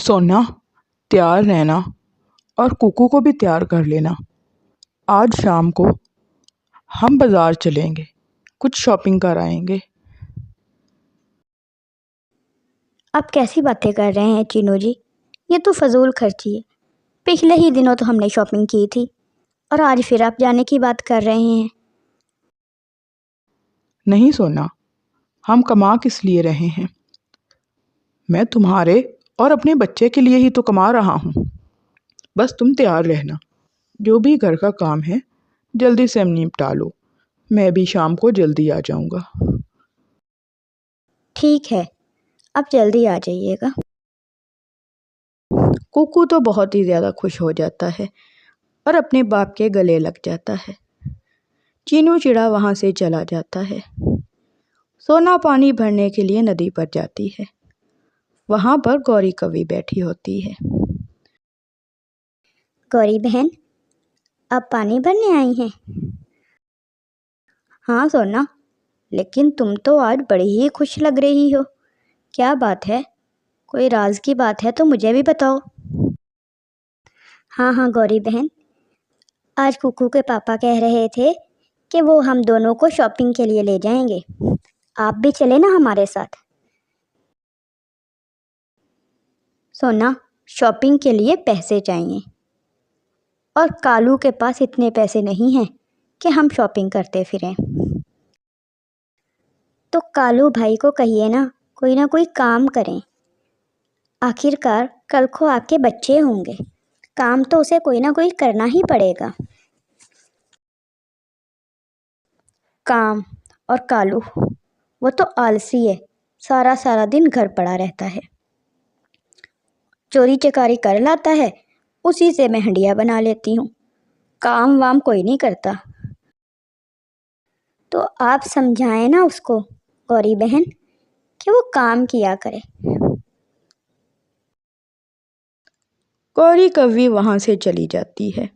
सोना, तैयार रहना और कुकू को भी तैयार कर लेना। आज शाम को हम बाज़ार चलेंगे, कुछ शॉपिंग कर आएंगे। आप कैसी बातें कर रहे हैं चीनू जी? ये तो फजूल खर्ची है। पिछले ही दिनों तो हमने शॉपिंग की थी और आज फिर आप जाने की बात कर रहे हैं। नहीं सोना, हम कमा किस लिए रहे हैं? मैं तुम्हारे और अपने बच्चे के लिए ही तो कमा रहा हूँ। बस तुम तैयार रहना, जो भी घर का काम है जल्दी से निपटा लो। मैं भी शाम को जल्दी आ जाऊँगा। ठीक है, आप जल्दी आ जाइएगा। कुकू तो बहुत ही ज़्यादा खुश हो जाता है और अपने बाप के गले लग जाता है। चीनू चिड़ा वहाँ से चला जाता है। सोना पानी भरने के लिए नदी पर जाती है। वहाँ पर गौरी कवि बैठी होती है। गौरी बहन, आप पानी भरने आई हैं? हाँ सोना, लेकिन तुम तो आज बड़ी ही खुश लग रही हो। क्या बात है? कोई राज की बात है तो मुझे भी बताओ। हाँ गौरी बहन, आज कुकू के पापा कह रहे थे कि वो हम दोनों को शॉपिंग के लिए ले जाएंगे। आप भी चले ना हमारे साथ। सोना, शॉपिंग के लिए पैसे चाहिए और कालू के पास इतने पैसे नहीं हैं कि हम शॉपिंग करते फिरें। तो कालू भाई को कहिए ना कोई काम करें। आखिरकार कल को आपके बच्चे होंगे, काम तो उसे कोई ना कोई करना ही पड़ेगा। काम और कालू, वो तो आलसी है, सारा सारा दिन घर पड़ा रहता है। चोरी चकारी कर लाता है, उसी से मैं हंडिया बना लेती हूँ। काम वाम कोई नहीं करता। तो आप समझाएं ना उसको गौरी बहन कि वो काम किया करे। गौरी कवि वहाँ से चली जाती है।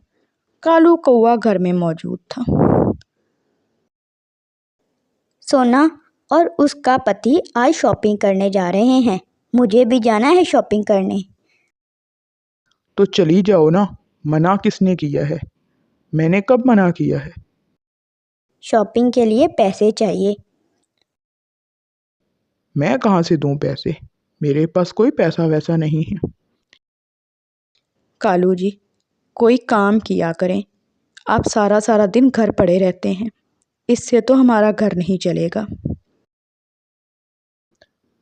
कालू कौवा घर में मौजूद था। सोना और उसका पति आज शॉपिंग करने जा रहे हैं। मुझे भी जाना है शॉपिंग करने। तो चली जाओ ना, मना किसने किया है? मैंने कब मना किया है? शॉपिंग के लिए पैसे चाहिए। मैं कहाँ से दूँ पैसे? मेरे पास कोई पैसा वैसा नहीं है। कालू जी, कोई काम किया करें। आप सारा सारा दिन घर पड़े रहते हैं, इससे तो हमारा घर नहीं चलेगा।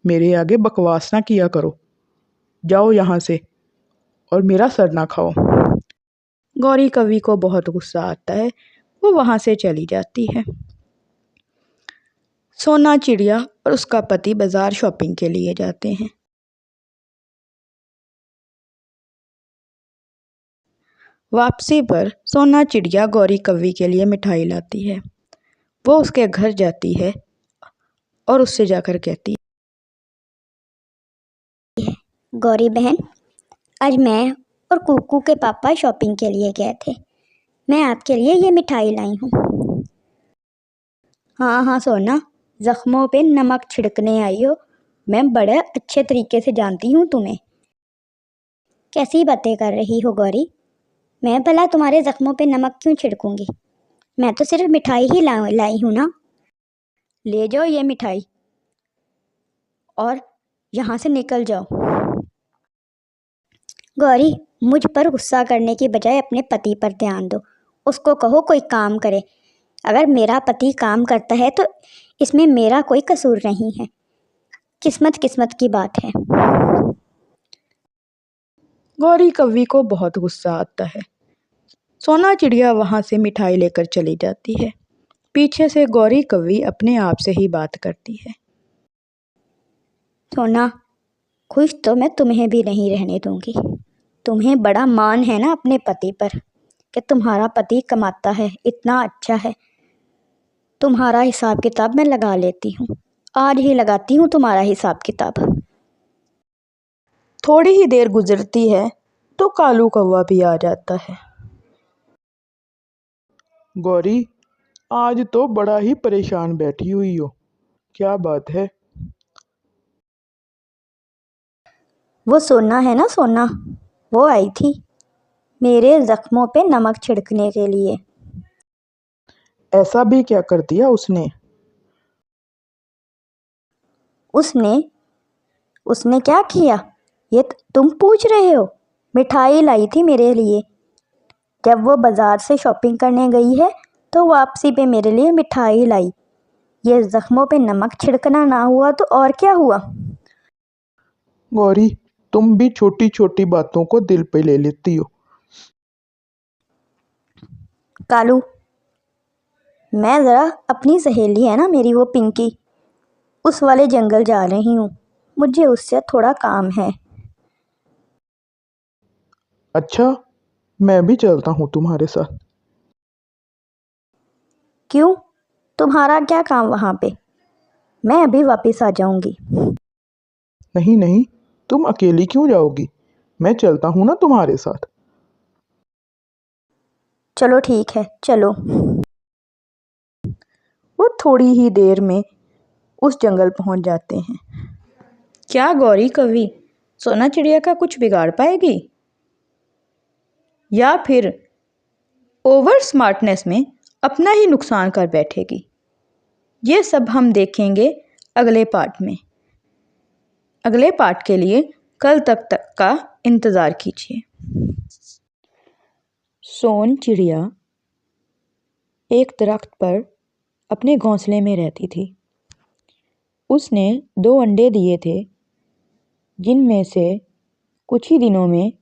मेरे आगे बकवास ना किया करो। जाओ यहाँ से और मेरा सर ना खाओ। गौरी कवि को बहुत गुस्सा आता है, वो वहाँ से चली जाती है। सोना चिड़िया और उसका पति बाजार शॉपिंग के लिए जाते हैं। वापसी पर सोना चिड़िया गौरी कवि के लिए मिठाई लाती है। वो उसके घर जाती है और उससे जाकर कहती है गौरी बहन, आज मैं और कुकू के पापा शॉपिंग के लिए गए थे। मैं आपके लिए ये मिठाई लाई हूँ। हाँ सोना, जख्मों पे नमक छिड़कने आई हो। मैं बड़े अच्छे तरीके से जानती हूँ तुम्हें। कैसी बातें कर रही हो गौरी? मैं भला तुम्हारे जख्मों पे नमक क्यों छिड़कूंगी? मैं तो सिर्फ मिठाई ही लाई हूँ ना। ले जाओ ये मिठाई और यहाँ से निकल जाओ। गौरी, मुझ पर गुस्सा करने की बजाय अपने पति पर ध्यान दो। उसको कहो कोई काम करे। अगर मेरा पति काम करता है तो इसमें मेरा कोई कसूर नहीं है। किस्मत की बात है। गौरी कवि को बहुत गुस्सा आता है। सोना चिड़िया वहाँ से मिठाई लेकर चली जाती है। पीछे से गौरी कवि अपने आप से ही बात करती है। सोना, खुश तो मैं तुम्हें भी नहीं रहने दूंगी। तुम्हें बड़ा मान है ना अपने पति पर कि तुम्हारा पति कमाता है, इतना अच्छा है। तुम्हारा हिसाब किताब मैं लगा लेती हूँ। आज ही लगाती हूँ तुम्हारा हिसाब किताब। थोड़ी ही देर गुजरती है तो कालू कौवा भी आ जाता है। गौरी, आज तो बड़ा ही परेशान बैठी हुई हो, क्या बात है? वो सोना है ना, सोना, वो आई थी मेरे ज़ख्मों पे नमक छिड़कने के लिए। ऐसा भी क्या कर दिया उसने? उसने क्या किया ये तुम पूछ रहे हो? मिठाई लाई थी मेरे लिए। जब वो बाज़ार से शॉपिंग करने गई है तो वापसी पे मेरे लिए मिठाई लाई। ये ज़ख्मों पे नमक छिड़कना ना हुआ तो और क्या हुआ? गौरी, तुम भी छोटी छोटी बातों को दिल पे ले लेती हो। कालू, मैं ज़रा अपनी सहेली है ना मेरी, वो पिंकी, उस वाले जंगल जा रही हूँ। मुझे उससे थोड़ा काम है। अच्छा, मैं भी चलता हूँ तुम्हारे साथ। क्यों? तुम्हारा क्या काम वहाँ पे? मैं अभी वापस आ जाऊँगी। नहीं नहीं, तुम अकेली क्यों जाओगी? मैं चलता हूँ ना तुम्हारे साथ। चलो ठीक है, चलो। वो थोड़ी ही देर में उस जंगल पहुंच जाते हैं। क्या गौरी कभी सोना चिड़िया का कुछ बिगाड़ पाएगी, या फिर ओवर स्मार्टनेस में अपना ही नुकसान कर बैठेगी? ये सब हम देखेंगे अगले पार्ट में। अगले पार्ट के लिए कल तक का इंतज़ार कीजिए। सोन चिड़िया एक दरख्त पर अपने घोंसले में रहती थी। उसने 2 अंडे दिए थे, जिनमें से कुछ ही दिनों में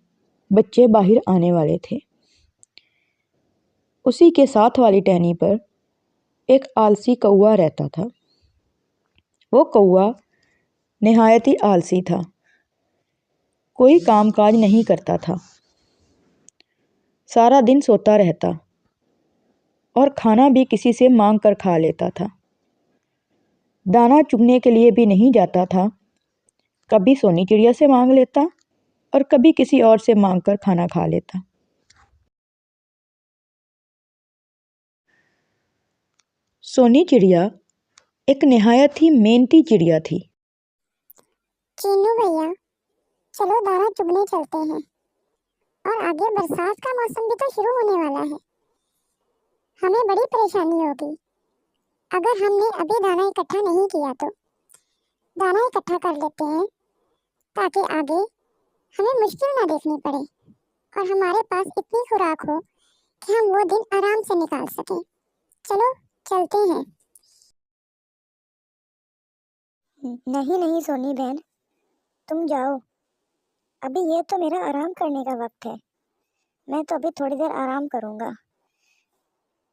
बच्चे बाहर आने वाले थे। उसी के साथ वाली टहनी पर एक आलसी कौवा रहता था। वो कौवा निहायत ही आलसी था, कोई कामकाज नहीं करता था, सारा दिन सोता रहता और खाना भी किसी से मांग कर खा लेता था। दाना चुगने के लिए भी नहीं जाता था, कभी सोनी चिड़िया से मांग लेता और कभी किसी और से मांग कर खाना खा लेता। सोनी चिड़िया एक निहायत ही मेहनती चिड़िया थी। चीनू भैया, चलो दाना चुगने चलते हैं। और आगे बरसात का मौसम भी तो शुरू होने वाला है, हमें बड़ी परेशानी होगी अगर हमने अभी दाना इकट्ठा नहीं किया तो। दाना इकट्ठा कर लेते हैं ताकि आगे हमें मुश्किल ना देखनी पड़े और हमारे पास इतनी खुराक हो कि हम वो दिन आराम से निकाल सकें। चलो चलते हैं। नहीं नहीं सोनी बहन, तुम जाओ, अभी ये तो मेरा आराम करने का वक्त है। मैं तो अभी थोड़ी देर आराम करूँगा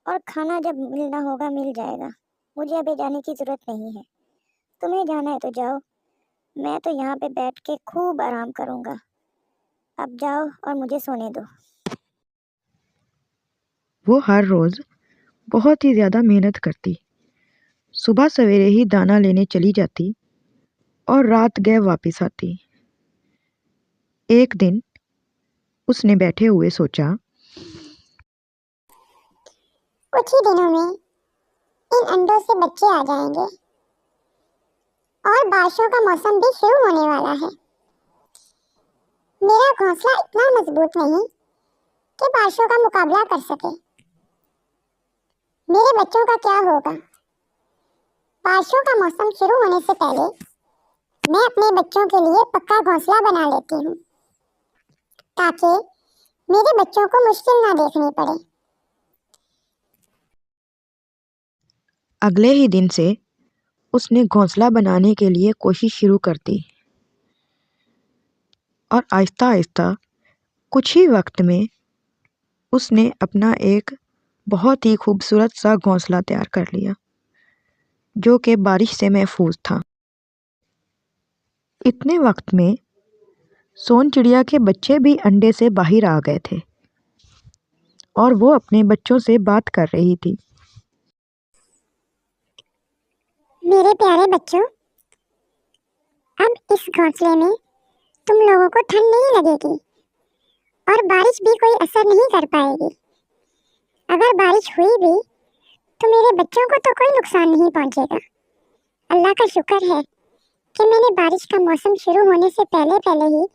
और खाना जब मिलना होगा मिल जाएगा। मुझे अभी जाने की ज़रूरत नहीं है। तुम्हें जाना है तो जाओ, मैं तो यहाँ पे बैठ के खूब आराम करूँगा। अब जाओ और मुझे सोने दो। वो हर रोज़ बहुत ही ज़्यादा मेहनत करती। सुबह सवेरे ही दाना लेने चली जाती और रात गए वापस आती। एक दिन उसने बैठे हुए सोचा, कुछ ही दिनों में इन अंडों से बच्चे आ जाएंगे और बारिशों का मौसम भी शुरू होने वाला है। मेरा घोंसला इतना मजबूत नहीं कि बारिशों का मुकाबला कर सके। मेरे बच्चों का क्या होगा? बारिशों का मौसम शुरू होने से पहले मैं अपने बच्चों के लिए पक्का घोंसला बना लेती हूँ ताकि मेरे बच्चों को मुश्किल ना देखनी पड़े। अगले ही दिन से उसने घोंसला बनाने के लिए कोशिश शुरू कर दी और आहिस्ता आहिस्ता कुछ ही वक्त में उसने अपना एक बहुत ही खूबसूरत सा घोंसला तैयार कर लिया, जो कि बारिश से महफूज था। इतने वक्त में सोन चिड़िया के बच्चे भी अंडे से बाहर आ गए थे और वो अपने बच्चों से बात कर रही थी। मेरे प्यारे बच्चों, अब इस घोंसले में तुम लोगों को ठंड नहीं लगेगी और बारिश भी कोई असर नहीं कर पाएगी। अगर बारिश हुई भी तो मेरे बच्चों को तो कोई नुकसान नहीं पहुंचेगा। अल्लाह का शुक्र है कि मैंने बारिश का मौसम शुरू होने से पहले ही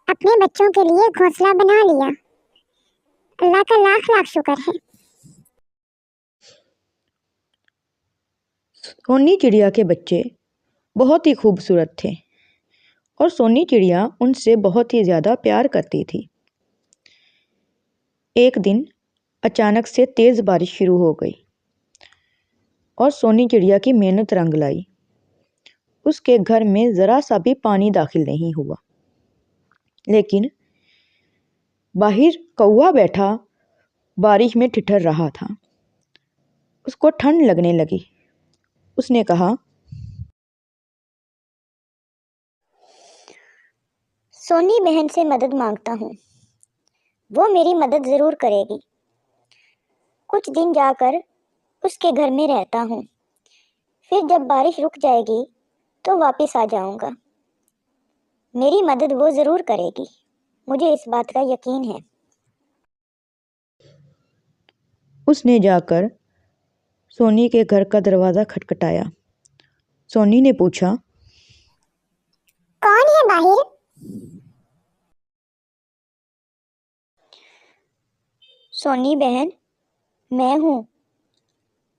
अपने बच्चों के लिए घोंसला बना लिया। अल्लाह का लाख लाख शुक्र है। सोनी चिड़िया के बच्चे बहुत ही खूबसूरत थे और सोनी चिड़िया उनसे बहुत ही ज़्यादा प्यार करती थी। एक दिन अचानक से तेज़ बारिश शुरू हो गई और सोनी चिड़िया की मेहनत रंग लाई। उसके घर में ज़रा सा भी पानी दाखिल नहीं हुआ, लेकिन बाहर कौवा बैठा बारिश में ठिठुर रहा था। उसको ठंड लगने लगी। उसने कहा, सोनी बहन से मदद मांगता हूँ, वो मेरी मदद ज़रूर करेगी। कुछ दिन जाकर उसके घर में रहता हूँ, फिर जब बारिश रुक जाएगी तो वापस आ जाऊँगा। मेरी मदद वो ज़रूर करेगी, मुझे इस बात का यकीन है। उसने जाकर सोनी के घर का दरवाज़ा खटखटाया। सोनी ने पूछा, कौन है बाहर? सोनी बहन, मैं हूँ,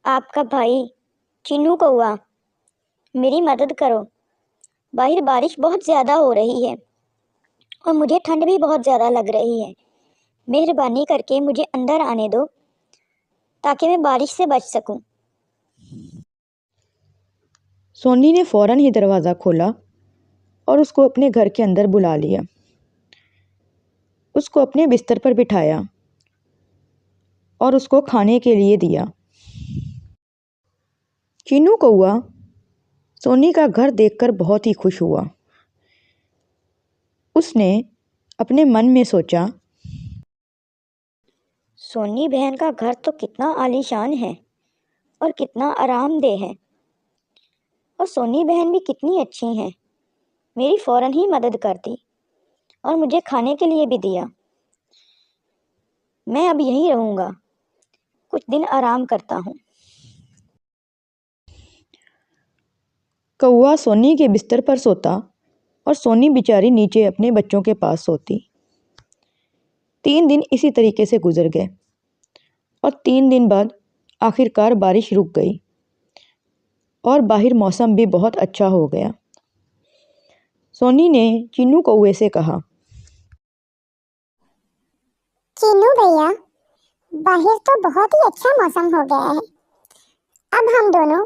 आपका भाई चिन्नू कौआ। मेरी मदद करो। बाहर बारिश बहुत ज़्यादा हो रही है और मुझे ठंड भी बहुत ज़्यादा लग रही है। मेहरबानी करके मुझे अंदर आने दो ताकि मैं बारिश से बच सकूं। सोनी ने फ़ौरन ही दरवाज़ा खोला और उसको अपने घर के अंदर बुला लिया। उसको अपने बिस्तर पर बिठाया और उसको खाने के लिए दिया। चिन्नू कौआ सोनी का घर देखकर बहुत ही खुश हुआ। उसने अपने मन में सोचा, सोनी बहन का घर तो कितना आलीशान है और कितना आरामदेह है, और सोनी बहन भी कितनी अच्छी हैं। मेरी फ़ौरन ही मदद कर दी और मुझे खाने के लिए भी दिया। मैं अब यहीं रहूँगा, कुछ दिन आराम करता हूँ। कौआ सोनी के बिस्तर पर सोता और सोनी बेचारी नीचे अपने बच्चों के पास सोती। 3 दिन इसी तरीके से गुजर गए और 3 दिन बाद आखिरकार बारिश रुक गई और बाहर मौसम भी बहुत अच्छा हो गया। सोनी ने चिन्नू कौवे से कहा, चिन्नू भैया, बाहर तो बहुत ही अच्छा मौसम हो गया है। अब हम दोनों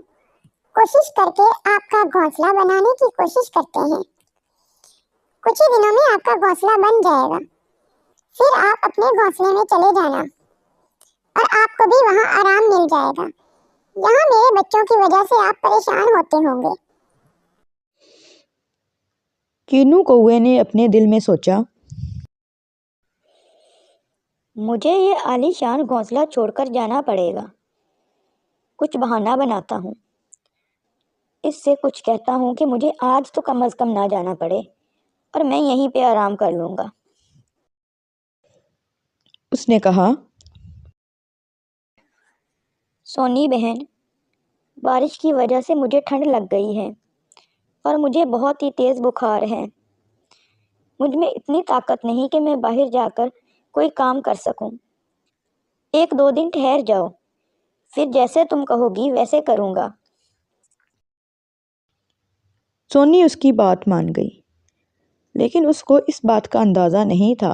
कोशिश करके आपका घोंसला बनाने की कोशिश करते हैं। कुछ ही दिनों में आपका घोंसला बन जाएगा। फिर आप अपने घोंसले में चले जाना और आपको भी वहाँ आराम मिल जाएगा। यहाँ मेरे बच्चों की वजह से आप परेशान होते होंगे। चिन्नू कौवे ने अपने दिल में सोचा, मुझे ये आलीशान घोंसला छोड़कर जाना पड़ेगा। कुछ बहाना बनाता हूँ, इससे कुछ कहता हूँ कि मुझे आज तो कम से कम ना जाना पड़े और मैं यहीं पे आराम कर लूँगा। उसने कहा, सोनी बहन, बारिश की वजह से मुझे ठंड लग गई है और मुझे बहुत ही तेज़ बुखार है। मुझ में इतनी ताकत नहीं कि मैं बाहर जाकर कोई काम कर सकूं। 1-2 दिन ठहर जाओ, फिर जैसे तुम कहोगी वैसे करूँगा। सोनी उसकी बात मान गई, लेकिन उसको इस बात का अंदाज़ा नहीं था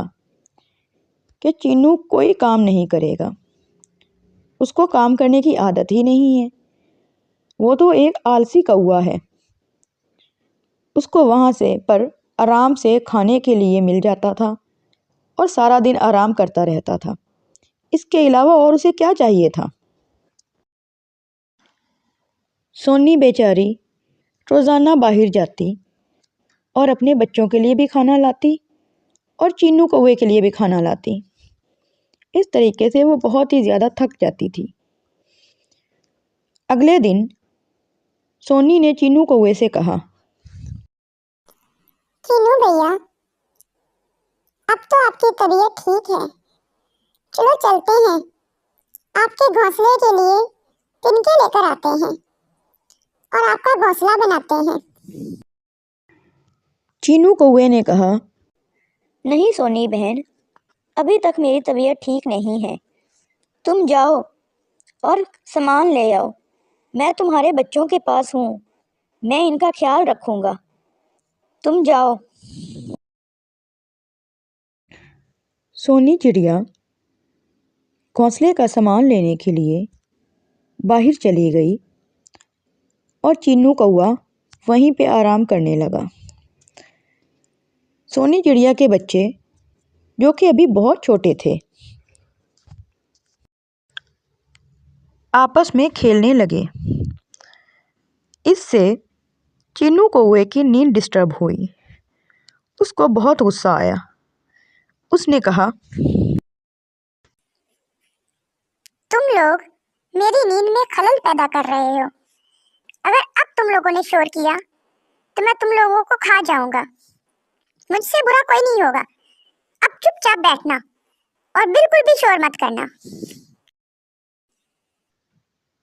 कि चिन्नू कोई काम नहीं करेगा। उसको काम करने की आदत ही नहीं है। वो तो एक आलसी कौवा है। उसको वहाँ से पर आराम से खाने के लिए मिल जाता था और सारा दिन आराम करता रहता था। इसके अलावा और उसे क्या चाहिए था? सोनी बेचारी रोज़ाना बाहर जाती और अपने बच्चों के लिए भी खाना लाती और चिन्नू कौवे के लिए भी खाना लाती। इस तरीके से वो बहुत ही ज़्यादा थक जाती थी। अगले दिन सोनी ने चिन्नू कौवे से कहा, चिन्नू भैया, अब तो आपकी तबीयत ठीक है। चलो चलते हैं, आपके घोंसले के लिए तिनके लेकर आते हैं और आपका घोंसला बनाते हैं। चिन्नू कौवे ने कहा, नहीं सोनी बहन, अभी तक मेरी तबीयत ठीक नहीं है। तुम जाओ और सामान ले आओ। मैं तुम्हारे बच्चों के पास हूँ, मैं इनका ख्याल रखूँगा। तुम जाओ। सोनी चिड़िया घोंसले का सामान लेने के लिए बाहर चली गई और चीनू कौआ वहीं पे आराम करने लगा। सोनी चिड़िया के बच्चे, जो कि अभी बहुत छोटे थे, आपस में खेलने लगे। इससे चीनू कौवे की नींद डिस्टर्ब हुई। उसको बहुत गुस्सा आया। उसने कहा, तुम लोग मेरी नींद में खलल पैदा कर रहे हो। अगर अब तुम लोगों ने शोर किया तो मैं तुम लोगों को खा जाऊंगा। मुझसे बुरा कोई नहीं होगा। अब चुपचाप बैठना और बिल्कुल भी शोर मत करना।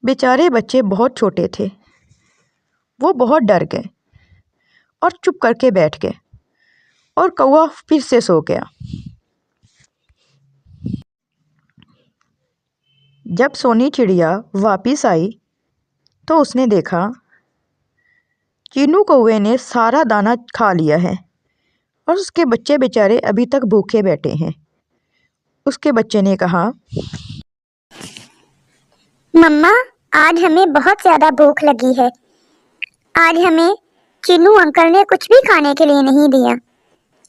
बेचारे बच्चे बहुत छोटे थे। वो बहुत डर गए और चुप करके बैठ गए और कौवा फिर से सो गया। जब सोनी चिड़िया वापस आई तो उसने देखा चीनू कौवे ने सारा दाना खा लिया है और उसके बच्चे बेचारे अभी तक भूखे बैठे हैं। उसके बच्चे ने कहा, मम्मा, आज हमें बहुत ज्यादा भूख लगी है। आज हमें चिन्नू अंकल ने कुछ भी खाने के लिए नहीं दिया।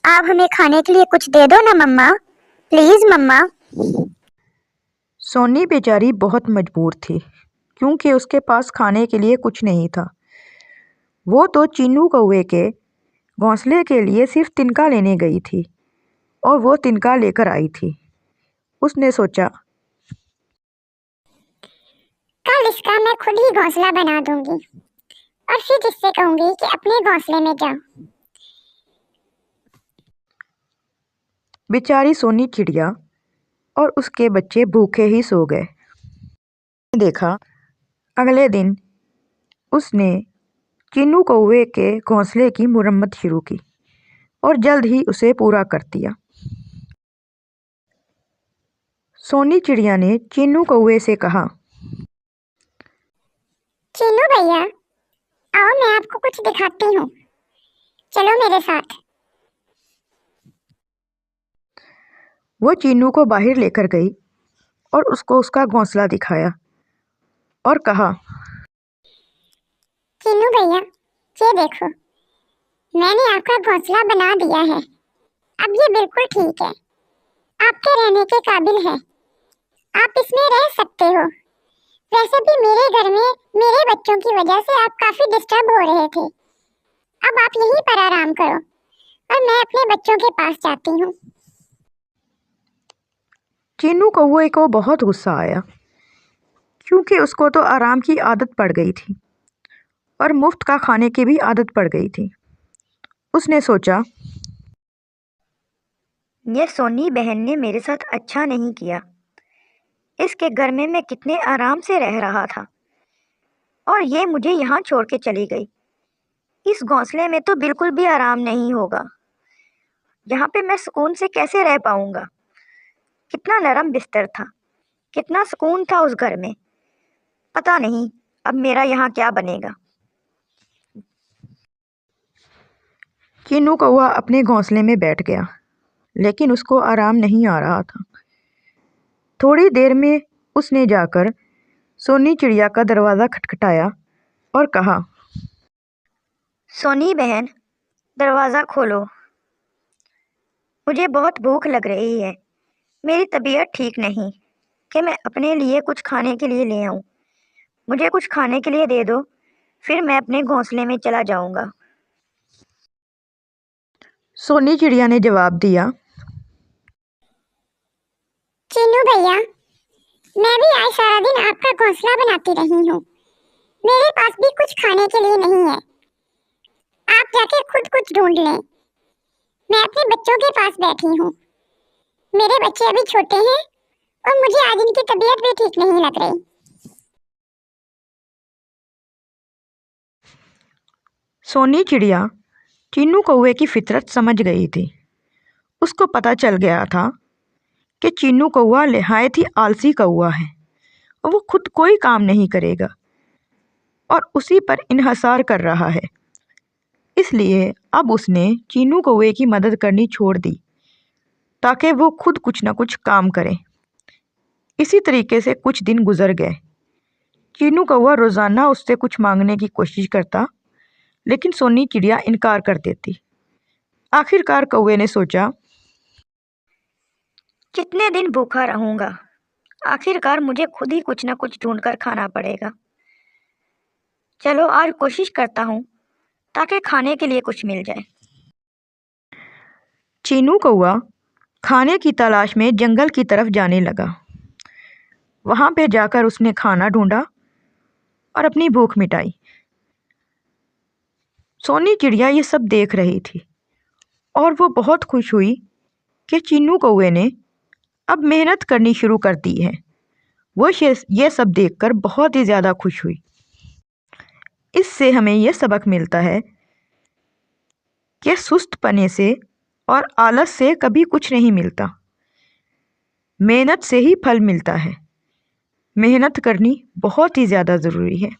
आप हमें खाने के लिए कुछ दे दो ना मम्मा, प्लीज मम्मा। सोनी बेचारी बहुत मजबूर थी क्योंकि उसके पास खाने के लिए कुछ नहीं था। वो तो चीनू कौवे के घोंसले के लिए सिर्फ तिनका लेने गई थी और वो तिनका लेकर आई थी। उसने सोचा, कल इसका मैं खुद ही घोंसला बना दूंगी और फिर इससे कहूंगी कि अपने घोंसले में जाओ। बेचारी सोनी चिड़िया और उसके बच्चे भूखे ही सो गए। देखा, अगले दिन उसने चीनू कौवे के घोंसले की मुरम्मत शुरू की और जल्द ही उसे पूरा कर दिया। सोनी चिड़िया ने चीनू कौवे से कहा, चीनू भैया, आओ मैं आपको कुछ दिखाती हूँ। चलो मेरे साथ। वो चीनू को बाहर लेकर गई और उसको उसका घोंसला दिखाया और कहा, चीनू भैया, ये देखो, मैंने आपका घोंसला बना दिया है। अब ये बिल्कुल ठीक है, आपके रहने के काबिल है। आप इसमें रह सकते हो। वैसे भी मेरे घर में मेरे बच्चों की वजह से आप काफी डिस्टर्ब हो रहे थे। अब आप यहीं पर आराम करो और मैं अपने बच्चों के पास जाती हूँ। चीनू कौवे को बहुत गुस्सा आया क्योंकि उसको तो आराम की आदत पड़ गई थी और मुफ्त का खाने की भी आदत पड़ गई थी। उसने सोचा, ये सोनी बहन ने मेरे साथ अच्छा नहीं किया। इसके घर में मैं कितने आराम से रह रहा था और ये मुझे यहाँ छोड़ के चली गई। इस घोंसले में तो बिल्कुल भी आराम नहीं होगा। यहाँ पे मैं सुकून से कैसे रह पाऊंगा। कितना नरम बिस्तर था, कितना सुकून था उस घर में। पता नहीं अब मेरा यहाँ क्या बनेगा। चीनू कौवा अपने घोंसले में बैठ गया, लेकिन उसको आराम नहीं आ रहा था। थोड़ी देर में उसने जाकर सोनी चिड़िया का दरवाज़ा खटखटाया और कहा, सोनी बहन, दरवाज़ा खोलो। मुझे बहुत भूख लग रही है। मेरी तबीयत ठीक नहीं कि मैं अपने लिए कुछ खाने के लिए ले आऊँ। मुझे कुछ खाने के लिए दे दो, फिर मैं अपने घोंसले में चला जाऊँगा। सोनी चिड़िया ने जवाब दिया, चीनू भैया, मैं भी आज सारा दिन आपका घोंसला बनाती रही हूँ। मेरे पास भी कुछ खाने के लिए नहीं है। आप जाके खुद कुछ ढूंढ लें। मैं अपने बच्चों के पास बैठी हूँ। मेरे बच्चे अभी छोटे हैं और मुझे आज इनकी तबीयत भी ठीक नहीं लग रही। सोनी चिड़िया चीनू कौवे की फितरत समझ गई थी उसको पता चल गया था कि चीनू कौआ नहायत ही आलसी कौआ है और वो खुद कोई काम नहीं करेगा और उसी पर इन्हिसार कर रहा है। इसलिए अब उसने चीनू कौए की मदद करनी छोड़ दी ताकि वो खुद कुछ न कुछ काम करे। इसी तरीके से कुछ दिन गुजर गए। चीनू कौआ रोज़ाना उससे कुछ मांगने की कोशिश करता, लेकिन सोनी चिड़िया इनकार कर देती। आखिरकार कौवे ने सोचा, कितने दिन भूखा रहूँगा, आखिरकार मुझे खुद ही कुछ न कुछ ढूंढ कर खाना पड़ेगा। चलो आज कोशिश करता हूँ ताकि खाने के लिए कुछ मिल जाए। चीनू कौआ खाने की तलाश में जंगल की तरफ जाने लगा। वहाँ पे जाकर उसने खाना ढूंढा और अपनी भूख मिटाई। सोनी चिड़िया ये सब देख रही थी और वो बहुत खुश हुई कि चीनू कौवे ने अब मेहनत करनी शुरू कर दी है। वो ये सब देखकर बहुत ही ज़्यादा खुश हुई। इससे हमें यह सबक मिलता है कि सुस्त पने से और आलस से कभी कुछ नहीं मिलता। मेहनत से ही फल मिलता है। मेहनत करनी बहुत ही ज़्यादा ज़रूरी है।